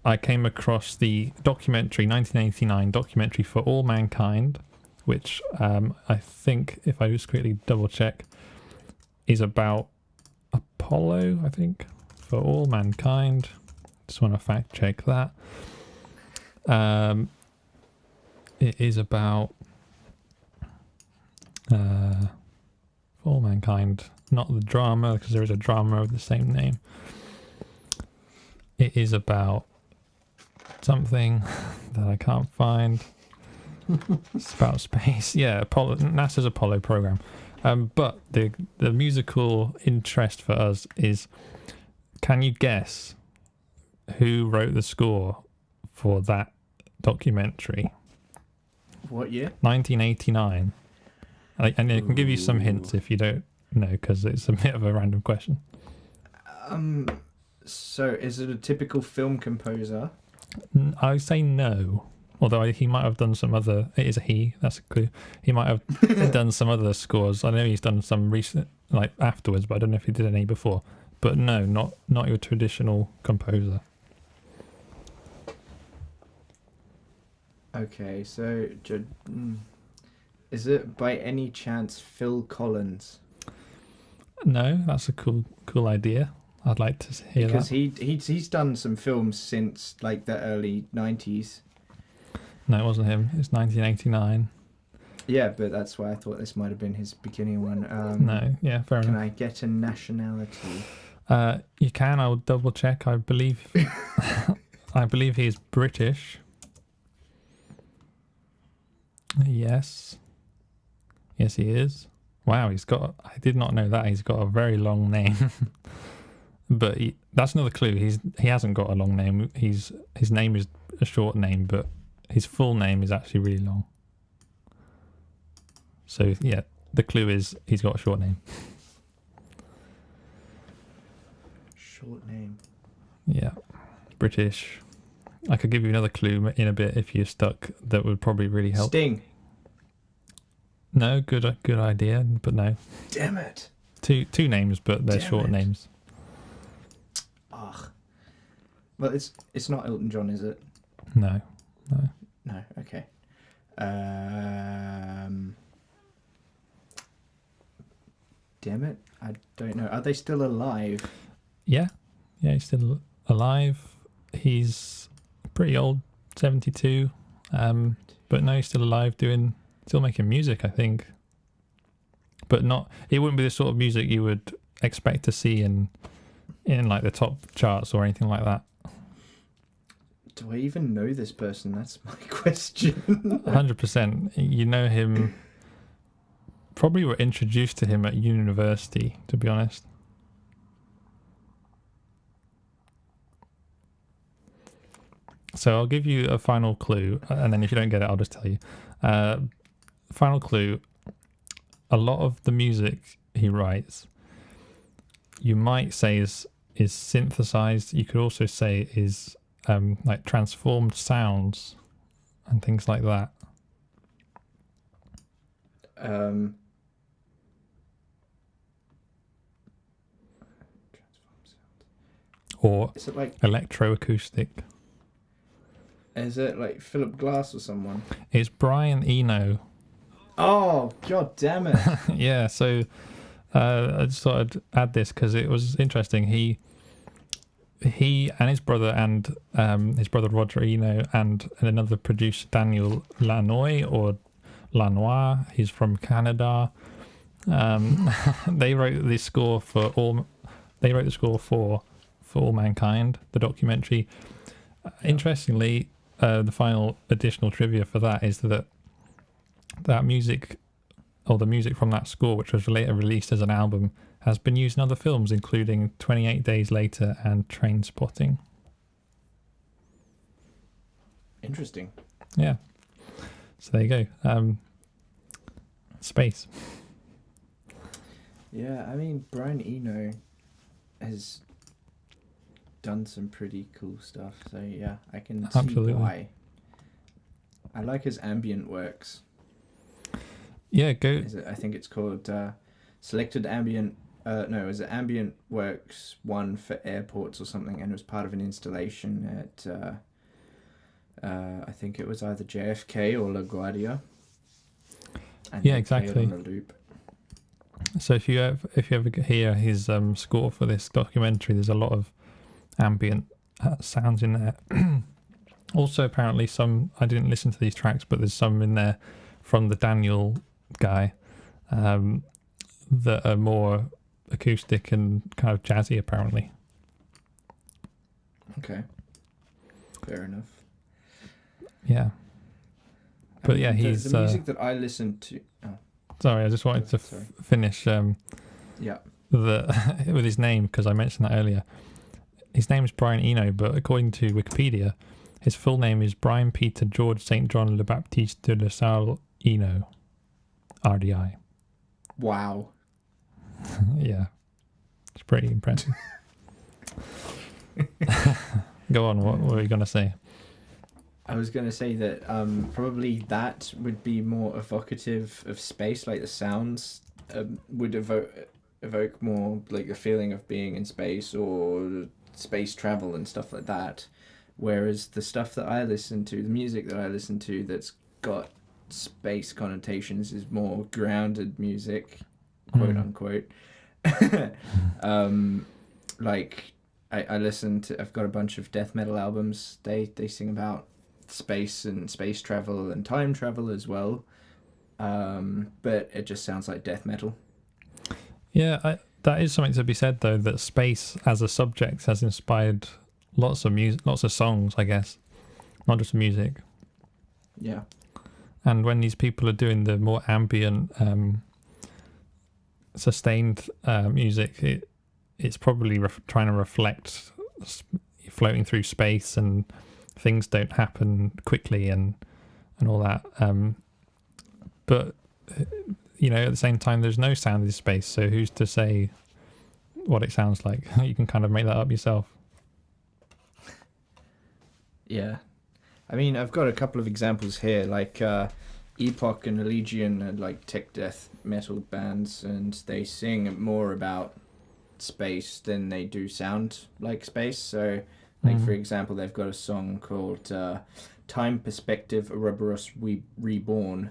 I came across the 1989 documentary For All Mankind, which I think, if I just quickly double check, is about Apollo, I think, For All Mankind. Just want to fact check that. it is about For All Mankind, not the drama, because there is a drama of the same name. It is about something that I can't find. It's about space. Yeah, NASA's Apollo program. But the musical interest for us is, can you guess who wrote the score for that documentary? What year? 1989. And I can give you some hints if you don't know, because it's a bit of a random question. So is it a typical film composer? I would say no. Although he might have done some other... It is a he, that's a clue. He might have done some other scores. I know he's done some recent, like afterwards, but I don't know if he did any before. But no, not your traditional composer. Okay, so... Is it by any chance Phil Collins? No, that's a cool idea. I'd like to hear because that. Because he's done some films since like the early 90s. No, it wasn't him. It's 1989. Yeah, but that's why I thought this might have been his beginning one. No, yeah, fair enough. Can I get a nationality? You can. I'll double check. I believe I believe he's British. Yes, he is. Wow, I did not know that. He's got a very long name. But that's another clue. He hasn't got a long name. His name is a short name, but his full name is actually really long. So yeah, the clue is he's got a short name. Short name. Yeah, British. I could give you another clue in a bit if you're stuck. That would probably really help. Sting. No, good idea, but no. Damn it. Two names, but they're short names. Ugh. Well, it's not Elton John, is it? No. No. Okay. Damn it! I don't know. Are they still alive? Yeah, he's still alive. He's pretty old, 72. But no, he's still alive, still making music, I think. But it wouldn't be the sort of music you would expect to see in like the top charts or anything like that. Do I even know this person? That's my question. 100%. You know him. Probably were introduced to him at university, to be honest. So I'll give you a final clue, and then if you don't get it, I'll just tell you. Final clue. A lot of the music he writes, you might say is synthesized. You could also say is like transformed sounds and things like that. Or is it like electroacoustic? Is it like Philip Glass or someone? It's Brian Eno. Oh, god damn it. Yeah, so I just thought I'd add this because it was interesting. He and his brother Roger Eno and another producer, Daniel Lanois, he's from Canada. They wrote the score for For All Mankind, the documentary. Interestingly, the final additional trivia for that is that music, or the music from that score, which was later released as an album, has been used in other films, including 28 Days Later and Trainspotting. Interesting. Yeah. So there you go. Space. Yeah, I mean, Brian Eno has done some pretty cool stuff. So yeah, I can see why. I like his ambient works. Yeah, I think it's called Selected Ambient. No, it was Ambient Works 1 for airports or something, and it was part of an installation at I think it was either JFK or LaGuardia. And yeah, exactly. On a loop. So if you ever hear his score for this documentary, there's a lot of ambient sounds in there. Also, apparently, I didn't listen to these tracks, but there's some in there from the Daniel guy that are more acoustic and kind of jazzy, apparently. Okay. Fair enough. Yeah. But yeah, he's... The music that I listen to... Oh. Sorry, I just wanted to finish yeah. with his name, because I mentioned that earlier. His name is Brian Eno, but according to Wikipedia, his full name is Brian Peter George St. John Le Baptiste de La Salle Eno, RDI. Wow. Yeah. It's pretty impressive. Go on, what were you going to say? I was going to say that probably that would be more evocative of space, like the sounds would evoke more like the feeling of being in space or space travel and stuff like that. Whereas the stuff that I listen to, the music that I listen to that's got space connotations is more grounded music, quote unquote. Like I listen to, I've got a bunch of death metal albums. They sing about space and space travel and time travel as well, but it just sounds like death metal. Yeah, that is something to be said though, that space as a subject has inspired lots of music, lots of songs, I guess, not just music. Yeah. And when these people are doing the more ambient sustained music, it's probably trying to reflect floating through space and things don't happen quickly and all that. But you know, at the same time, there's no sound in space, so who's to say what it sounds like? You can kind of make that up yourself. Yeah. I mean, I've got a couple of examples here, like Epoch and Allegiant are like tech death metal bands, and they sing more about space than they do sound like space. So, like, for example, they've got a song called Time Perspective Ouroboros Reborn,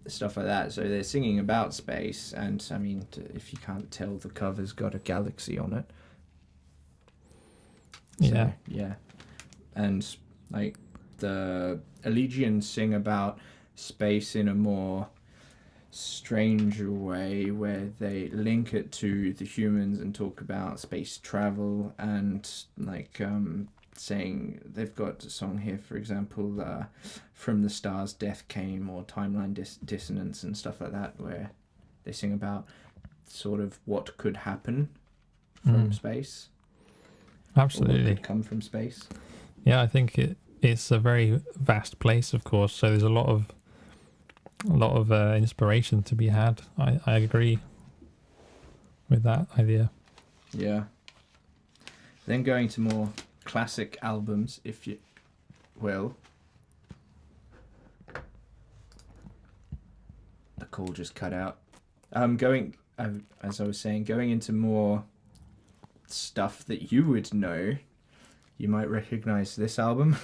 stuff like that. So they're singing about space, and I mean, if you can't tell, the cover's got a galaxy on it. So, yeah. And like the Allegians sing about space in a more strange way, where they link it to the humans and talk about space travel, and like saying they've got a song here, for example, From the Stars Death Came, or Timeline Dissonance and stuff like that, where they sing about sort of what could happen from space. Absolutely. Or what could come from space. Yeah, I think it's a very vast place, of course, so there's a lot of inspiration to be had. I agree with that idea. Yeah. Then going to more classic albums, if you will. The call just cut out. As I was saying, going into more stuff that you would know, you might recognize this album.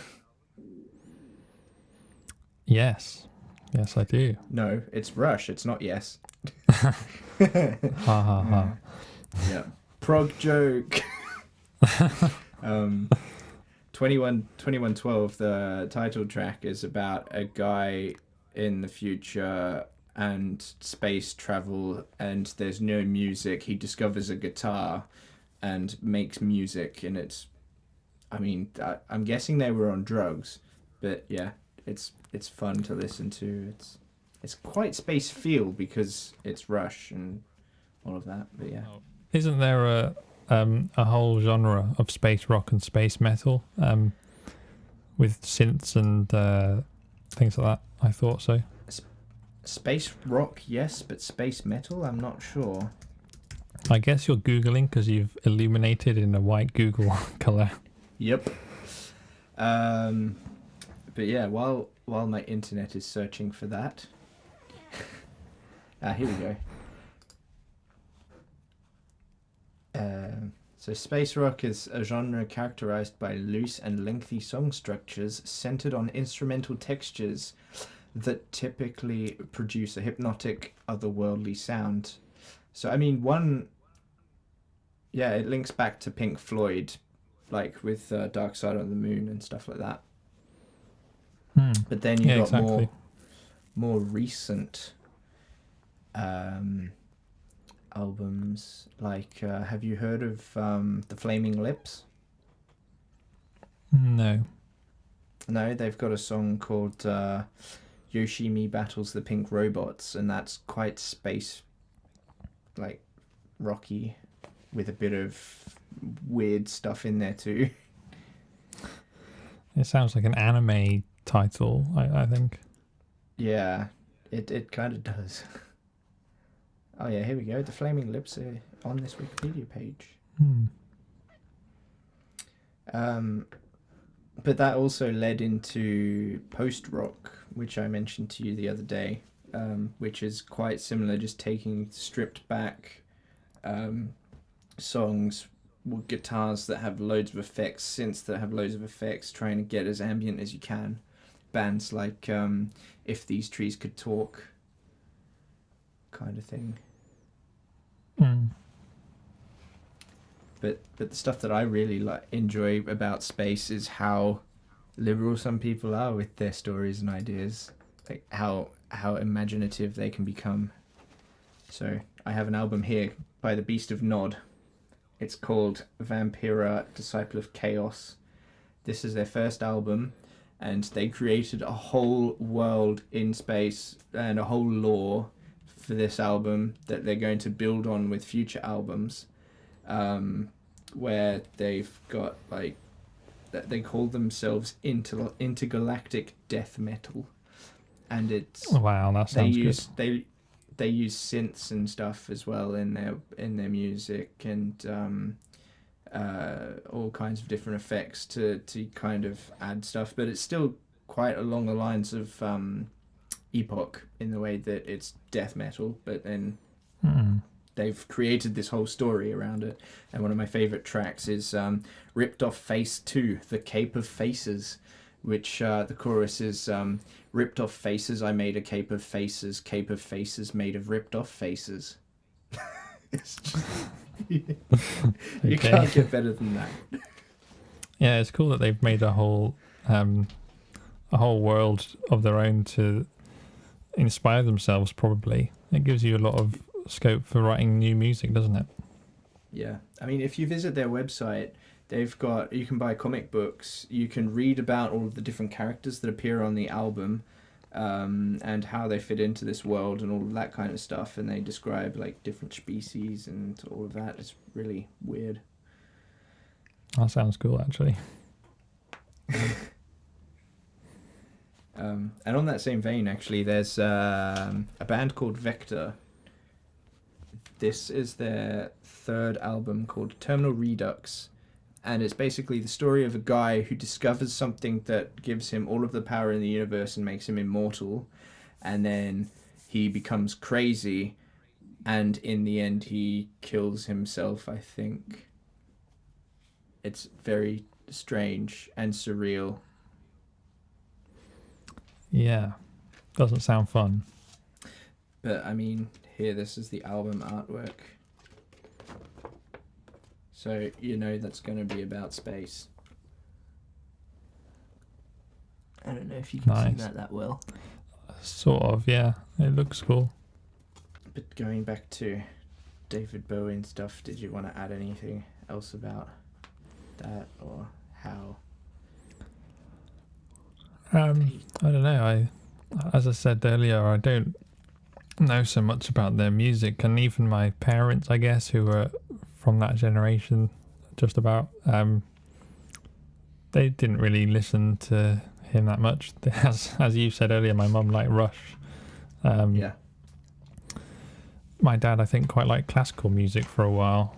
Yes, I do. No, it's Rush. It's not Yes. Ha ha ha. Yeah. Prog joke. 2112, the title track, is about a guy in the future and space travel, and there's no music. He discovers a guitar and makes music, and it's, I mean, I'm guessing they were on drugs, but yeah, it's fun to listen to. It's quite space feel because it's Rush and all of that, but yeah. Isn't there a whole genre of space rock and space metal with synths and things like that? I thought so. Space rock, yes, but space metal, I'm not sure. I guess you're Googling because you've illuminated in a white Google color. Yep. But yeah, while my internet is searching for that, here we go. So space rock is a genre characterized by loose and lengthy song structures centered on instrumental textures that typically produce a hypnotic, otherworldly sound. So I mean, it links back to Pink Floyd, like with Dark Side of the Moon and stuff like that. Hmm. But then you got exactly. more recent albums. Like, have you heard of the Flaming Lips? No. No, they've got a song called Yoshimi Battles the Pink Robots, and that's quite space, like, rocky, with a bit of weird stuff in there too. It sounds like an anime title, I think. Yeah, it kind of does. Oh yeah, here we go. The Flaming Lips are on this Wikipedia page. But that also led into post-rock, which I mentioned to you the other day, which is quite similar, just taking stripped back songs with guitars that have loads of effects, synths that have loads of effects, trying to get as ambient as you can. Bands like If These Trees Could Talk, kind of thing. But the stuff that I really enjoy about space is how liberal some people are with their stories and ideas, like how imaginative they can become. So I have an album here by the Beast of Nod. It's called Vampira, Disciple of Chaos. This is their first album, and they created a whole world in space and a whole lore for this album that they're going to build on with future albums, where they've got like that they call themselves intergalactic death metal, and it's wow, that sounds good. They use synths and stuff as well in their music, and all kinds of different effects to kind of add stuff, but it's still quite along the lines of Epoch in the way that it's death metal, but then they've created this whole story around it. And one of my favorite tracks is Ripped Off Face 2, The Cape of Faces, which the chorus is ripped off faces, I made a cape of faces made of ripped off faces. It's just, you can't get better than that. Yeah, it's cool that they've made a whole world of their own to inspire themselves, probably. It gives you a lot of scope for writing new music, doesn't it? Yeah. I mean, if you visit their website, you can buy comic books, you can read about all of the different characters that appear on the album, and how they fit into this world and all of that kind of stuff, and they describe like different species and all of that. It's really weird. That sounds cool, actually. And on that same vein, actually, there's a band called Vector. This is their third album called Terminal Redux, and it's basically the story of a guy who discovers something that gives him all of the power in the universe and makes him immortal, and then he becomes crazy, and in the end he kills himself, I think. It's very strange and surreal. Yeah, doesn't sound fun. But I mean, here, this is the album artwork. So you know that's going to be about space. I don't know if you can see that well. Sort of, yeah. It looks cool. But going back to David Bowie and stuff, did you want to add anything else about that, or how? I don't know. As I said earlier, I don't know so much about their music, and even my parents, I guess, who were from that generation, just about, they didn't really listen to him that much. As you said earlier, my mum liked Rush. Yeah. My dad, I think, quite liked classical music for a while.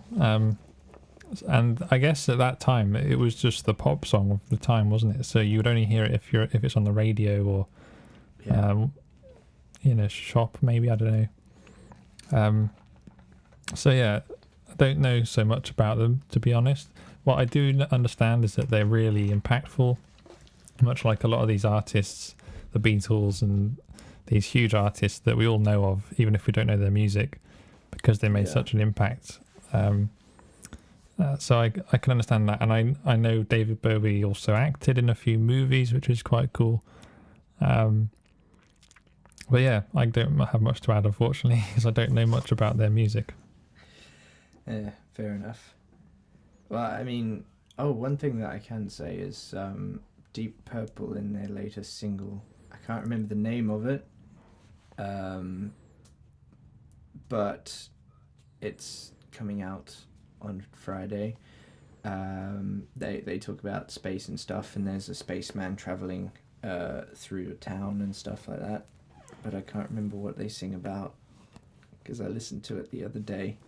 And I guess at that time it was just the pop song of the time, wasn't it? So you would only hear it if it's on the radio or in a shop, maybe, I don't know. So yeah, I don't know so much about them, to be honest. What I do understand is that they're really impactful, much like a lot of these artists, the Beatles and these huge artists that we all know of, even if we don't know their music, because they made such an impact. So I can understand that, and I know David Bowie also acted in a few movies, which is quite cool. But yeah, I don't have much to add, unfortunately, because I don't know much about their music. Yeah, fair enough. Well, I mean, one thing that I can say is Deep Purple in their latest single. I can't remember the name of it, but it's coming out on Friday. They talk about space and stuff, and there's a spaceman traveling through a town and stuff like that. But I can't remember what they sing about because I listened to it the other day.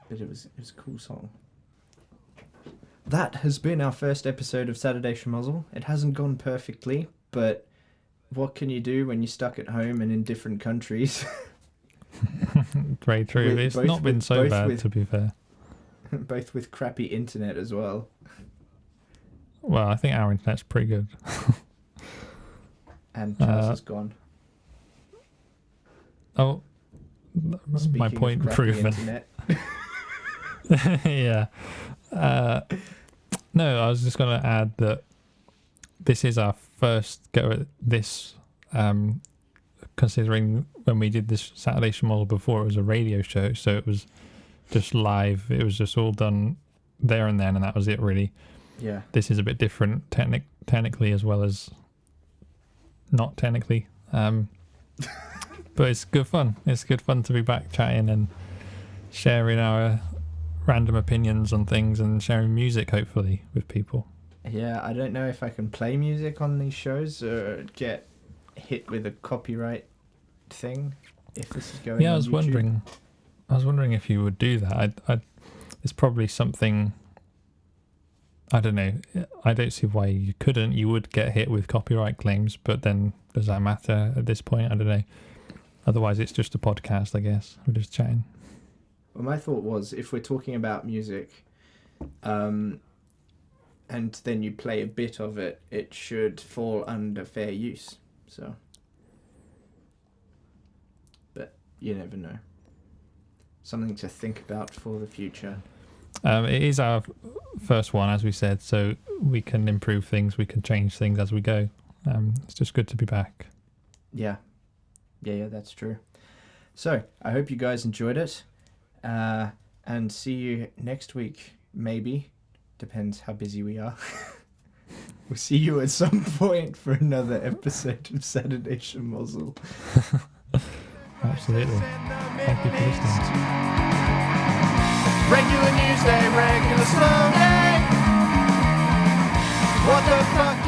But it was a cool song. That has been our first episode of Saturday Shemozzle. It hasn't gone perfectly, but what can you do when you're stuck at home and in different countries? Very true. It's not been so bad, to be fair. Both with crappy internet as well. Well, I think our internet's pretty good. And Charles is gone. Oh, Speaking my point proven. Yeah. No, I was just going to add that this is our first go at this, considering when we did this Saturday Shemozzle before, it was a radio show, so it was just live. It was just all done there and then, and that was it, really. Yeah. This is a bit different technically as well as not technically. But it's good fun. It's good fun to be back chatting and sharing our random opinions on things and sharing music, hopefully, with people. Yeah, I don't know if I can play music on these shows or get hit with a copyright thing if this is going on I was YouTube. wondering if you would do that. It's probably something, I don't know. I don't see why you couldn't. You would get hit with copyright claims, but then does that matter at this point? I don't know. Otherwise, it's just a podcast, I guess. We're just chatting. Well, my thought was, if we're talking about music, and then you play a bit of it, it should fall under fair use. So, but you never know. Something to think about for the future. It is our first one, as we said, so we can improve things, we can change things as we go. It's just good to be back. Yeah, that's true. So, I hope you guys enjoyed it. And see you next week, maybe. Depends how busy we are. We'll see you at some point for another episode of Saturday Shemozzle. Absolutely. Thank you for listening. Regular news day, regular slow day. What the fuck